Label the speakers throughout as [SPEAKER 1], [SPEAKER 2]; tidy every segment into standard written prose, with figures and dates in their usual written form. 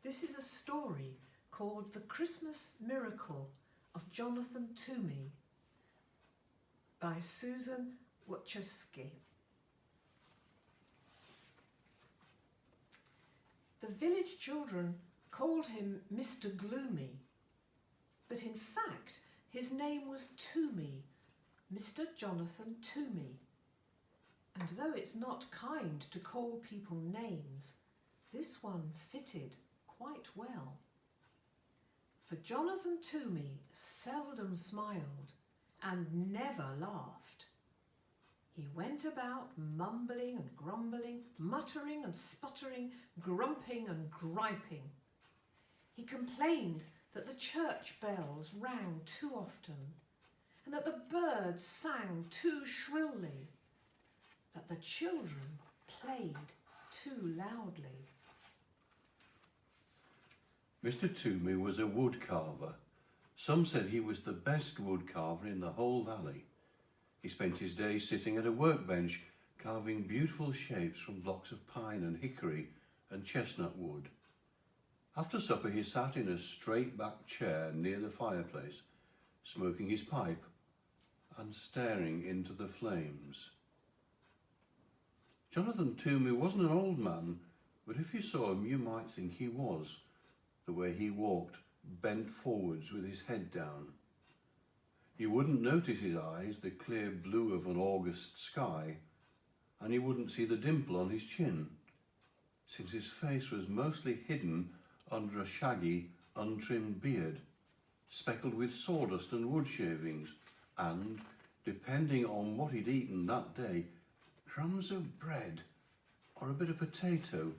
[SPEAKER 1] This is a story called The Christmas Miracle of Jonathan Toomy by Susan Wojcicki. The village children called him Mr. Gloomy, but in fact his name was Toomy, Mr. Jonathan Toomy. And though it's not kind to call people names, this one fitted quite well. For Jonathan Toomy seldom smiled and never laughed. He went about mumbling and grumbling, muttering and sputtering, grumping and griping. He complained that the church bells rang too often, and that the birds sang too shrilly, that the children played too loudly.
[SPEAKER 2] Mr. Toomy was a wood carver. Some said he was the best wood carver in the whole valley. He spent his days sitting at a workbench carving beautiful shapes from blocks of pine and hickory and chestnut wood. After supper he sat in a straight-backed chair near the fireplace, smoking his pipe and staring into the flames. Jonathan Toomy wasn't an old man, but if you saw him you might think he was, the way he walked bent forwards with his head down. You wouldn't notice his eyes, the clear blue of an August sky, and you wouldn't see the dimple on his chin, since his face was mostly hidden under a shaggy, untrimmed beard, speckled with sawdust and wood shavings, and, depending on what he'd eaten that day, crumbs of bread, or a bit of potato,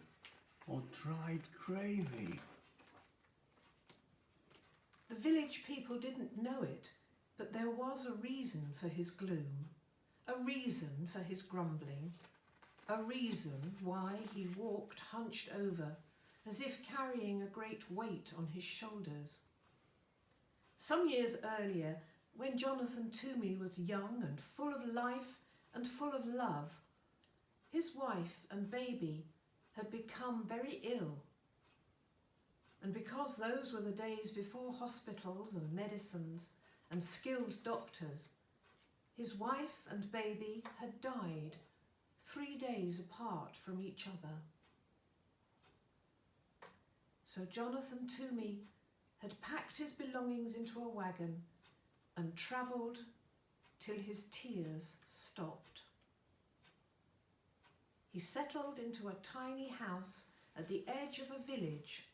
[SPEAKER 2] or dried gravy.
[SPEAKER 1] The village people didn't know it, but there was a reason for his gloom, a reason for his grumbling, a reason why he walked hunched over, as if carrying a great weight on his shoulders. Some years earlier, when Jonathan Toomy was young and full of life and full of love, his wife and baby had become very ill. And because those were the days before hospitals and medicines and skilled doctors, his wife and baby had died 3 days apart from each other. So Jonathan Toomy had packed his belongings into a wagon and travelled till his tears stopped. He settled into a tiny house at the edge of a village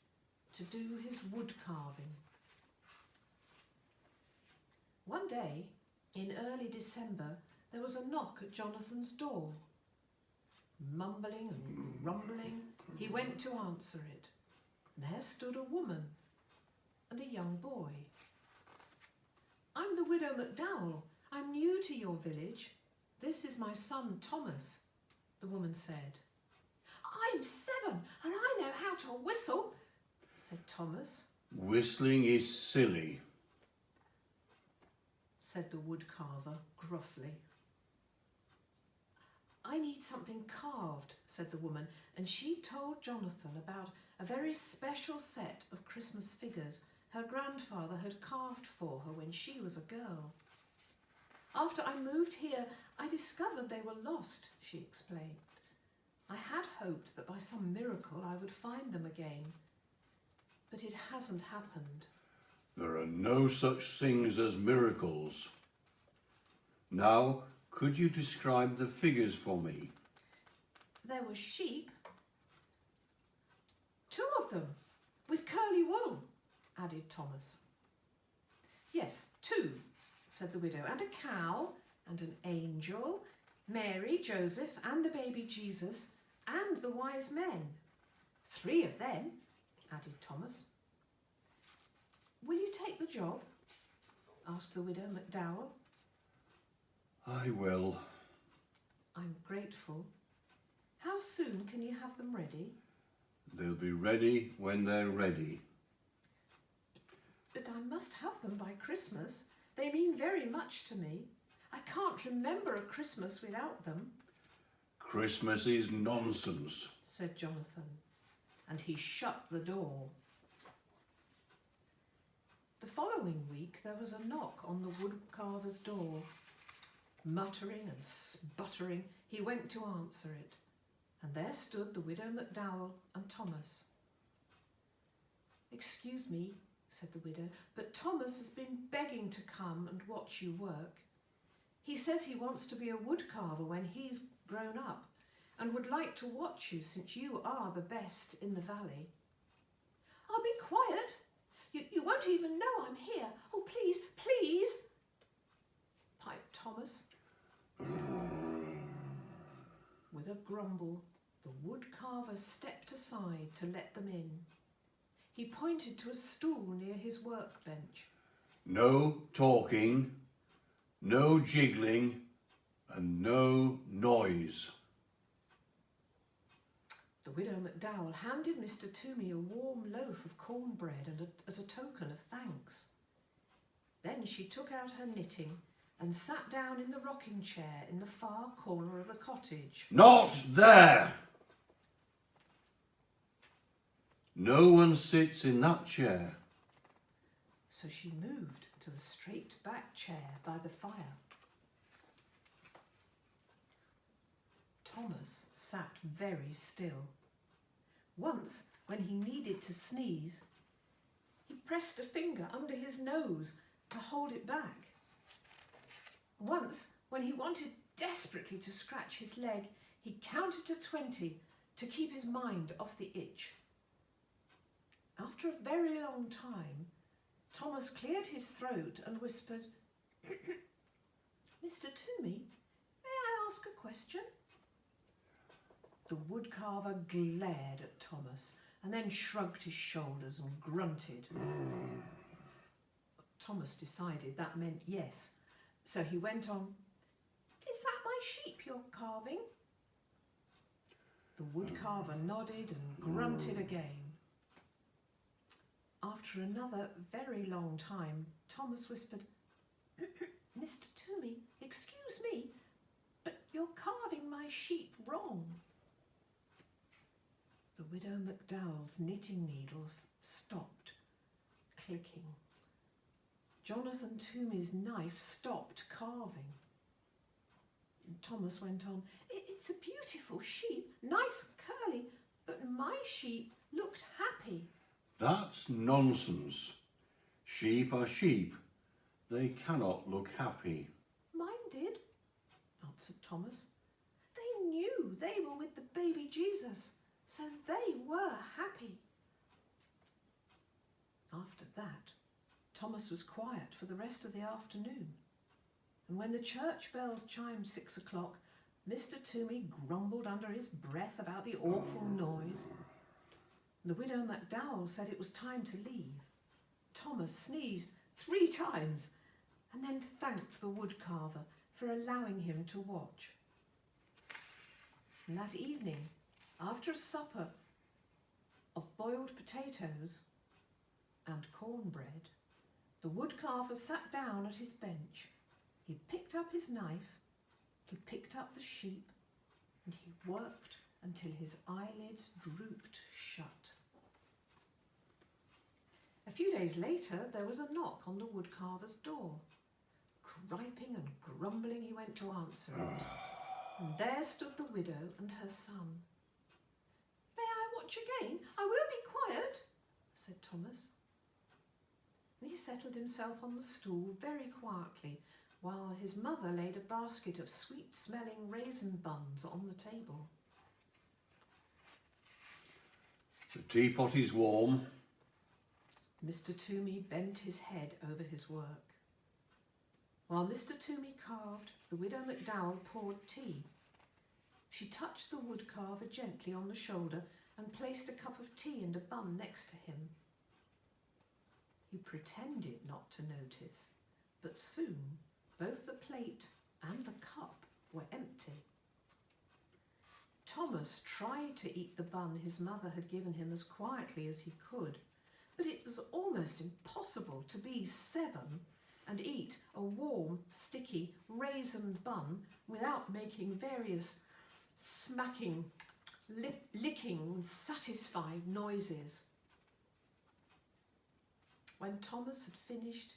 [SPEAKER 1] to do his wood carving. One day, in early December, there was a knock at Jonathan's door. Mumbling and grumbling, he went to answer it. There stood a woman and a young boy. "I'm the widow McDowell. I'm new to your village. This is my son Thomas," the woman said. "I'm 7 and I know how to whistle," said Thomas.
[SPEAKER 2] "Whistling is silly,"
[SPEAKER 1] said the wood carver gruffly. "I need something carved," said the woman, and she told Jonathan about a very special set of Christmas figures her grandfather had carved for her when she was a girl. "After I moved here, I discovered they were lost," she explained. "I had hoped that by some miracle I would find them again, but it hasn't happened."
[SPEAKER 2] "There are no such things as miracles. Now, could you describe the figures for me?"
[SPEAKER 1] "There were sheep, 2 of them, with curly wool," added Thomas. "Yes, 2, said the widow, "and a cow, and an angel, Mary, Joseph, and the baby Jesus, and the wise men. 3 of them," added Thomas. "Will you take the job?" asked the widow McDowell.
[SPEAKER 2] "I will."
[SPEAKER 1] "I'm grateful. How soon can you have them ready?"
[SPEAKER 2] "They'll be ready when they're ready."
[SPEAKER 1] "But I must have them by Christmas. They mean very much to me. I can't remember a Christmas without them."
[SPEAKER 2] "Christmas is nonsense,"
[SPEAKER 1] said Jonathan, and he shut the door. The following week there was a knock on the woodcarver's door. Muttering and sputtering, he went to answer it, and there stood the widow McDowell and Thomas. "Excuse me," said the widow, "but Thomas has been begging to come and watch you work. He says he wants to be a woodcarver when he's grown up, and would like to watch you since you are the best in the valley." "I'll be quiet. You won't even know I'm here. Oh, please, please," piped Thomas. With a grumble, the woodcarver stepped aside to let them in. He pointed to a stool near his workbench.
[SPEAKER 2] "No talking, no jiggling, and no noise."
[SPEAKER 1] The widow McDowell handed Mr. Toomy a warm loaf of cornbread as a token of thanks. Then she took out her knitting and sat down in the rocking chair in the far corner of the cottage.
[SPEAKER 2] "Not there! No one sits in that chair."
[SPEAKER 1] So she moved to the straight back chair by the fire. Thomas sat very still. Once, when he needed to sneeze, he pressed a finger under his nose to hold it back. Once, when he wanted desperately to scratch his leg, he counted to 20 to keep his mind off the itch. After a very long time, Thomas cleared his throat and whispered, "Mr. Toomy, may I ask a question?" The woodcarver glared at Thomas and then shrugged his shoulders and grunted. Thomas decided that meant yes, so he went on, "Is that my sheep you're carving?" The woodcarver nodded and grunted again. After another very long time, Thomas whispered, "Mr. Toomy, excuse me, but you're carving my sheep wrong." The widow McDowell's knitting needles stopped clicking. Jonathan Toomy's knife stopped carving. Thomas went on, "It's a beautiful sheep, nice and curly, but my sheep looked happy."
[SPEAKER 2] "That's nonsense. Sheep are sheep. They cannot look happy."
[SPEAKER 1] "Mine did," answered Thomas. "They knew they were with the baby Jesus, so they were happy." After that, Thomas was quiet for the rest of the afternoon, and when the church bells chimed 6 o'clock, Mr. Toomy grumbled under his breath about the awful noise. The widow McDowell said it was time to leave. Thomas sneezed 3 times and then thanked the woodcarver for allowing him to watch. And that evening, after a supper of boiled potatoes and cornbread, the woodcarver sat down at his bench. He picked up his knife, he picked up the sheep, and he worked until his eyelids drooped shut. A few days later, there was a knock on the woodcarver's door. Griping and grumbling, he went to answer it, and there stood the widow and her son. "May I watch again? I will be quiet," said Thomas. And he settled himself on the stool very quietly, while his mother laid a basket of sweet-smelling raisin buns on the table.
[SPEAKER 2] "The teapot is warm."
[SPEAKER 1] Mr. Toomy bent his head over his work. While Mr. Toomy carved, the widow McDowell poured tea. She touched the woodcarver gently on the shoulder and placed a cup of tea and a bun next to him. He pretended not to notice, but soon both the plate and the cup were empty. Thomas tried to eat the bun his mother had given him as quietly as he could, but it was almost impossible to be 7 and eat a warm, sticky raisin bun without making various smacking, licking, satisfied noises. When Thomas had finished,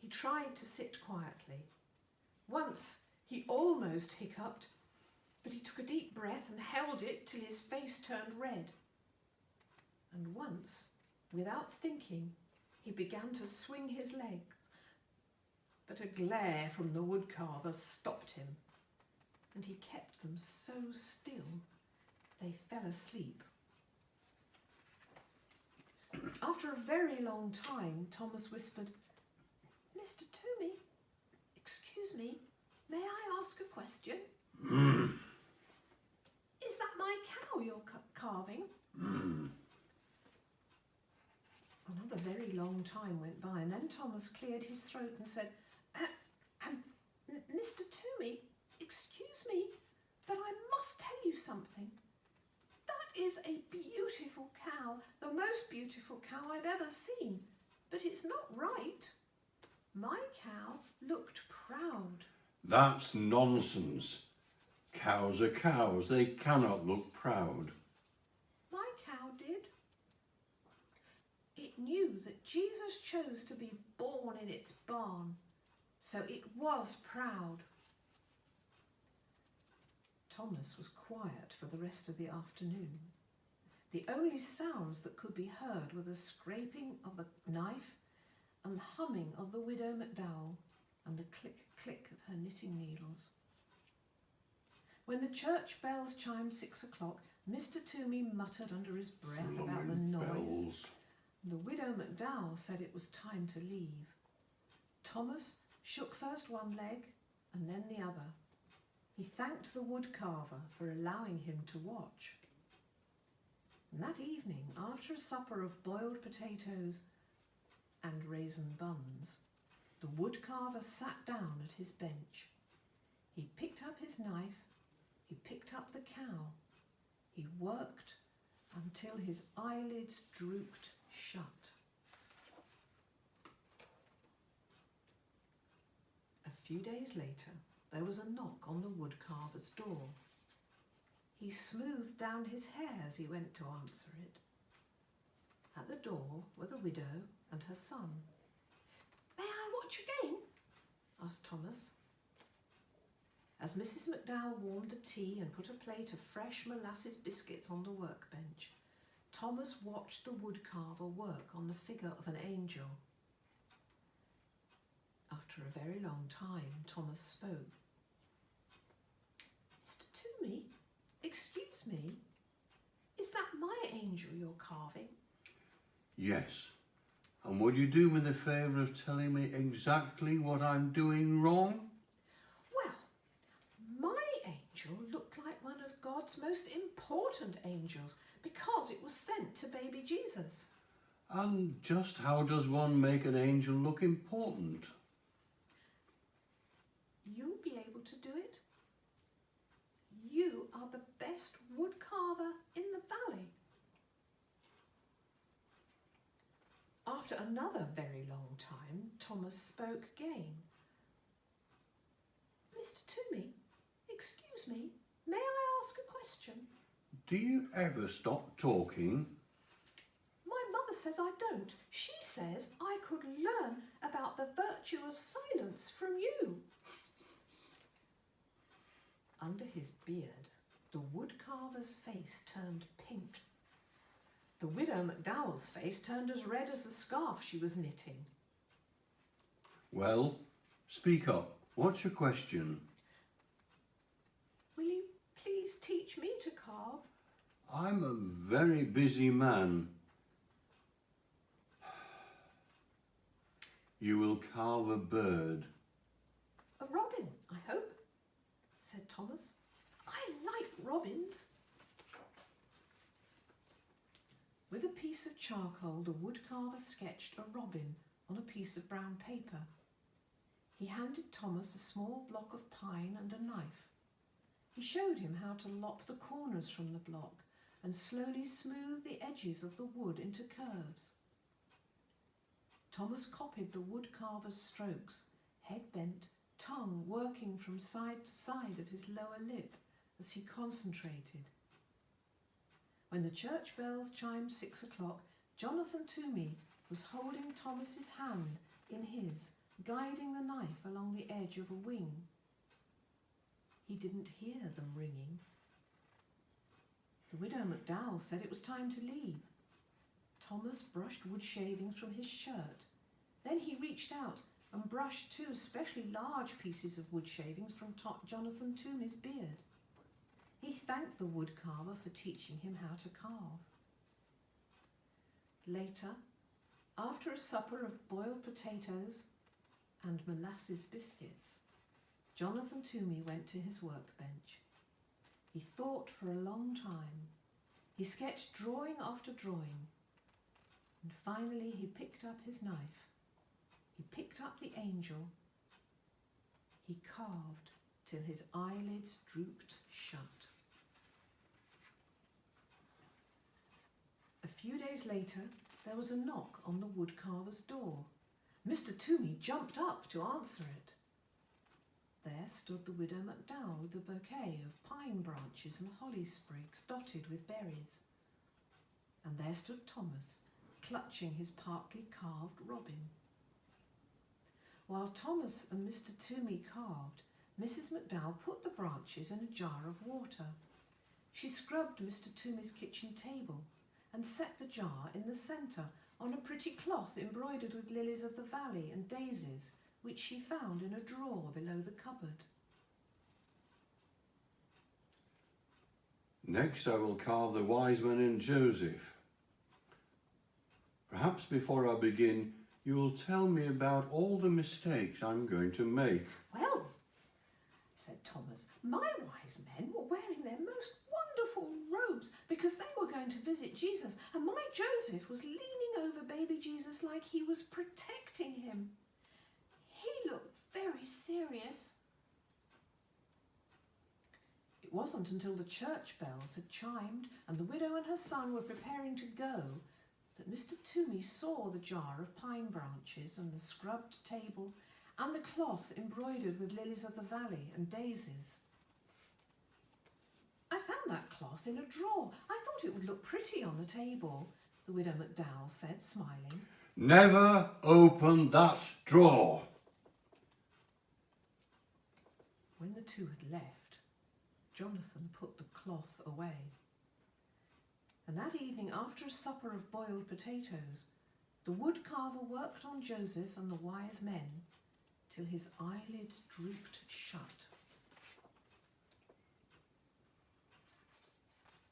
[SPEAKER 1] he tried to sit quietly. Once he almost hiccuped, but he took a deep breath and held it till his face turned red. And once, without thinking, he began to swing his legs, but a glare from the woodcarver stopped him, and he kept them so still they fell asleep. After a very long time, Thomas whispered, "Mr. Toomy, excuse me, may I ask a question?" "Is that my cow you're carving?" Another very long time went by, and then Thomas cleared his throat and said, "Mr. Toomy, excuse me, but I must tell you something. That is a beautiful cow, the most beautiful cow I've ever seen, but it's not right. My cow looked proud."
[SPEAKER 2] That's nonsense. Cows are cows. They cannot look proud.
[SPEAKER 1] "My cow did. It knew that Jesus chose to be born in its barn, so it was proud." Thomas was quiet for the rest of the afternoon. The only sounds that could be heard were the scraping of the knife and the humming of the widow McDowell and the click-click of her knitting needles. When the church bells chimed 6 o'clock, Mr. Toomy muttered under his breath about the noise. The widow McDowell said it was time to leave. Thomas shook first one leg and then the other. He thanked the woodcarver for allowing him to watch. And that evening, after a supper of boiled potatoes and raisin buns, the woodcarver sat down at his bench. He picked up his knife, he picked up the cow, he worked until his eyelids drooped shut. A few days later, there was a knock on the woodcarver's door. He smoothed down his hair as he went to answer it. At the door were the widow and her son. "May I watch again?" asked Thomas. As Mrs. McDowell warmed the tea and put a plate of fresh molasses biscuits on the workbench, Thomas watched the woodcarver work on the figure of an angel. After a very long time, Thomas spoke. "Mr. Toomy, excuse me, is that my angel you're carving?"
[SPEAKER 2] Yes. And would you do me the favour of telling me exactly what I'm doing wrong?
[SPEAKER 1] "Well, my angel looked like one of God's most important angels because it was sent to baby Jesus."
[SPEAKER 2] And just how does one make an angel look important?
[SPEAKER 1] "You'll be able to do it. You are the best woodcarver in the valley." After another very long time, Thomas spoke again. "Mr. Toomy, excuse me, may I ask a question?"
[SPEAKER 2] Do you ever stop talking?
[SPEAKER 1] "My mother says I don't. She says I could learn about the virtue of silence from you." Under his beard, the woodcarver's face turned pink. The widow McDowell's face turned as red as the scarf she was knitting.
[SPEAKER 2] Well, speak up. What's your question?
[SPEAKER 1] "Will you please teach me to carve?"
[SPEAKER 2] I'm a very busy man. You will carve a bird.
[SPEAKER 1] "A robin, I hope," said Thomas. "I like robins." With a piece of charcoal, the woodcarver sketched a robin on a piece of brown paper. He handed Thomas a small block of pine and a knife. He showed him how to lop the corners from the block and slowly smooth the edges of the wood into curves. Thomas copied the woodcarver's strokes, head bent, tongue working from side to side of his lower lip as he concentrated. When the church bells chimed 6 o'clock, Jonathan Toomy was holding Thomas's hand in his, guiding the knife along the edge of a wing. He didn't hear them ringing. The widow McDowell said it was time to leave. Thomas brushed wood shavings from his shirt. Then he reached out and brushed 2 especially large pieces of wood shavings from Jonathan Toomy's beard. He thanked the wood carver for teaching him how to carve. Later, after a supper of boiled potatoes and molasses biscuits, Jonathan Toomy went to his workbench. He thought for a long time. He sketched drawing after drawing, and finally he picked up his knife. He picked up the angel. He carved till his eyelids drooped shut. A few days later, there was a knock on the woodcarver's door. Mr. Toomy jumped up to answer it. There stood the widow McDowell with a bouquet of pine branches and holly sprigs dotted with berries. And there stood Thomas, clutching his partly carved robin. While Thomas and Mr. Toomy carved, Mrs. McDowell put the branches in a jar of water. She scrubbed Mr. Toomy's kitchen table and set the jar in the centre on a pretty cloth embroidered with lilies of the valley and daisies, which she found in a drawer below the cupboard.
[SPEAKER 2] Next I will carve the wise men and Joseph. Perhaps before I begin, you will tell me about all the mistakes I'm going to make.
[SPEAKER 1] Well, said Thomas, my wise men were wearing their most wonderful robes because they were going to visit Jesus, and my Joseph was leaning over baby Jesus like he was protecting him. He looked very serious. It wasn't until the church bells had chimed and the widow and her son were preparing to go that Mr. Toomy saw the jar of pine branches and the scrubbed table and the cloth embroidered with lilies of the valley and daisies. I found that cloth in a drawer. I thought it would look pretty on the table, the widow McDowell said, smiling.
[SPEAKER 2] Never open that drawer.
[SPEAKER 1] When the two had left, Jonathan put the cloth away. And that evening, after a supper of boiled potatoes, the woodcarver worked on Joseph and the wise men till his eyelids drooped shut.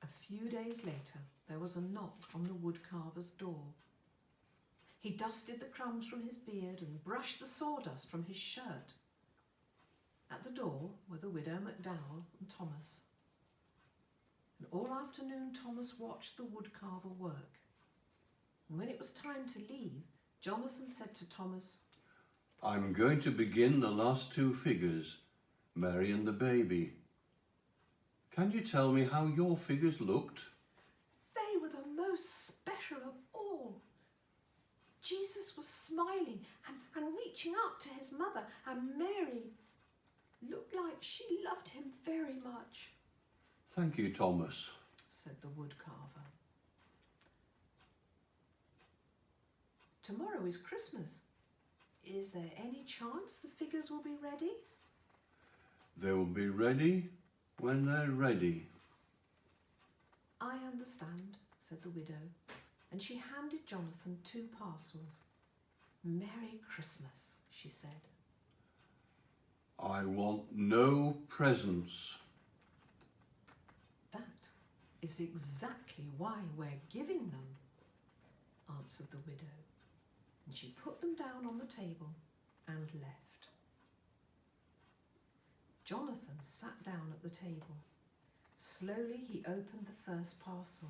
[SPEAKER 1] A few days later, there was a knock on the woodcarver's door. He dusted the crumbs from his beard and brushed the sawdust from his shirt. At the door were the widow McDowell and Thomas. And all afternoon Thomas watched the woodcarver work. And when it was time to leave, Jonathan said to Thomas,
[SPEAKER 2] I'm going to begin the last 2 figures, Mary and the baby. Can you tell me how your figures looked?
[SPEAKER 1] They were the most special of all. Jesus was smiling and reaching up to his mother, and Mary looked like she loved him very much.
[SPEAKER 2] Thank you, Thomas,
[SPEAKER 1] said the woodcarver. Tomorrow is Christmas. Is there any chance the figures will be ready?
[SPEAKER 2] They will be ready when they're ready.
[SPEAKER 1] I understand, said the widow, and she handed Jonathan 2 parcels. Merry Christmas, she said.
[SPEAKER 2] I want no presents.
[SPEAKER 1] That is exactly why we're giving them, answered the widow, and she put them down on the table and left. Jonathan sat down at the table. Slowly he opened the first parcel.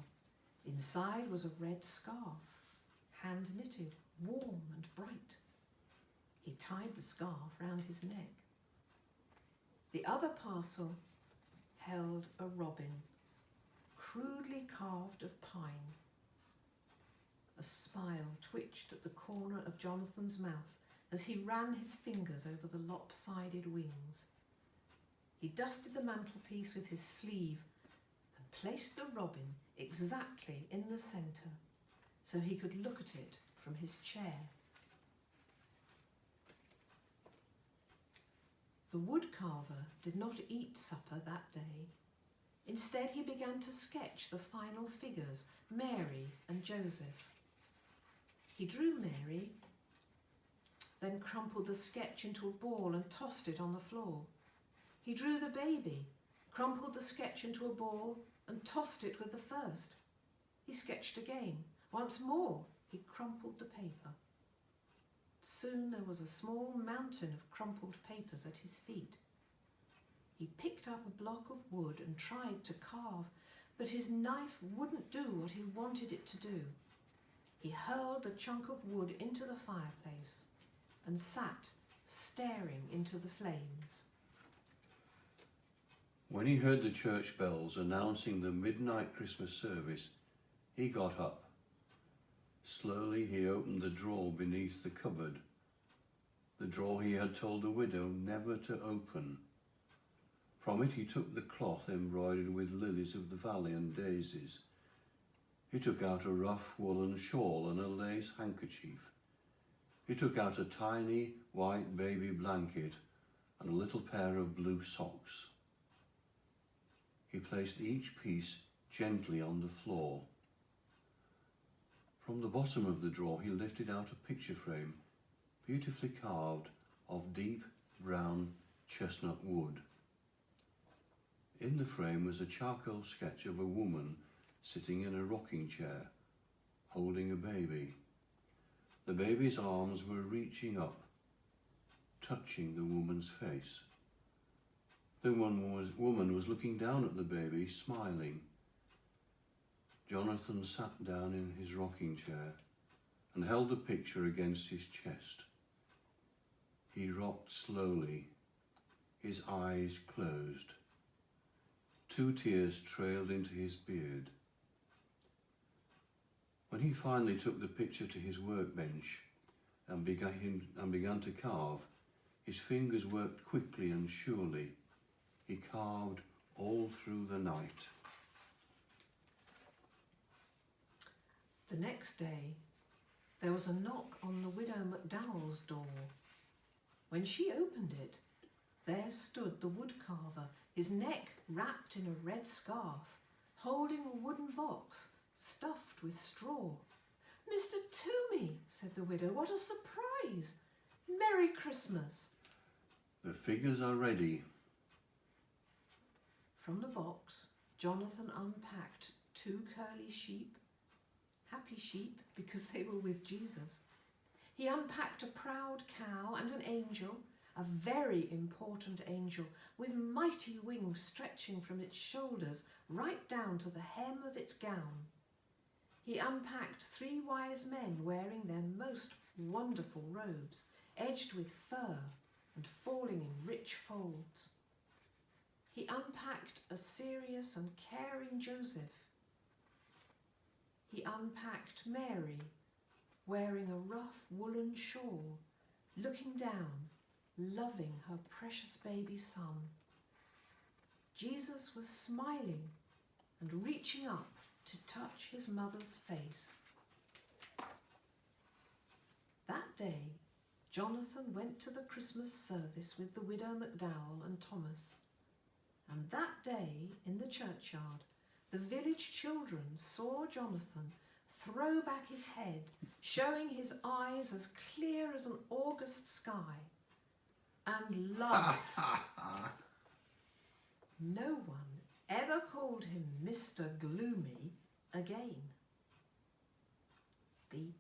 [SPEAKER 1] Inside was a red scarf, hand-knitted, warm and bright. He tied the scarf round his neck. The other parcel held a robin, crudely carved of pine. A smile twitched at the corner of Jonathan's mouth as he ran his fingers over the lopsided wings. He dusted the mantelpiece with his sleeve and placed the robin exactly in the centre so he could look at it from his chair. The woodcarver did not eat supper that day. Instead, he began to sketch the final figures, Mary and Joseph. He drew Mary, then crumpled the sketch into a ball and tossed it on the floor. He drew the baby, crumpled the sketch into a ball and tossed it with the first. He sketched again. Once more, he crumpled the paper. Soon there was a small mountain of crumpled papers at his feet. He picked up a block of wood and tried to carve, but his knife wouldn't do what he wanted it to do. He hurled the chunk of wood into the fireplace and sat staring into the flames.
[SPEAKER 2] When he heard the church bells announcing the midnight Christmas service, he got up. Slowly he opened the drawer beneath the cupboard, the drawer he had told the widow never to open. From it he took the cloth embroidered with lilies of the valley and daisies. He took out a rough woolen shawl and a lace handkerchief. He took out a tiny white baby blanket and a little pair of blue socks. He placed each piece gently on the floor. From the bottom of the drawer he lifted out a picture frame, beautifully carved of deep brown chestnut wood. In the frame was a charcoal sketch of a woman sitting in a rocking chair, holding a baby. The baby's arms were reaching up, touching the woman's face. The woman was looking down at the baby, smiling. Jonathan sat down in his rocking chair and held the picture against his chest. He rocked slowly, his eyes closed. 2 tears trailed into his beard. When he finally took the picture to his workbench and began to carve, his fingers worked quickly and surely. He carved all through the night.
[SPEAKER 1] The next day, there was a knock on the widow McDowell's door. When she opened it, there stood the woodcarver, his neck wrapped in a red scarf, holding a wooden box stuffed with straw. "Mr. Toomy," said the widow, "what a surprise! Merry Christmas!"
[SPEAKER 2] The figures are ready.
[SPEAKER 1] From the box, Jonathan unpacked 2 curly sheep, happy sheep because they were with Jesus. He unpacked a proud cow and an angel, a very important angel with mighty wings stretching from its shoulders right down to the hem of its gown. He unpacked 3 wise men wearing their most wonderful robes, edged with fur and falling in rich folds. He unpacked a serious and caring Joseph. He unpacked Mary, wearing a rough woolen shawl, looking down, loving her precious baby son. Jesus was smiling and reaching up to touch his mother's face. That day, Jonathan went to the Christmas service with the widow McDowell and Thomas. And that day, in the churchyard, the village children saw Jonathan throw back his head, showing his eyes as clear as an August sky, and laugh. No one ever called him Mr. Gloomy again. The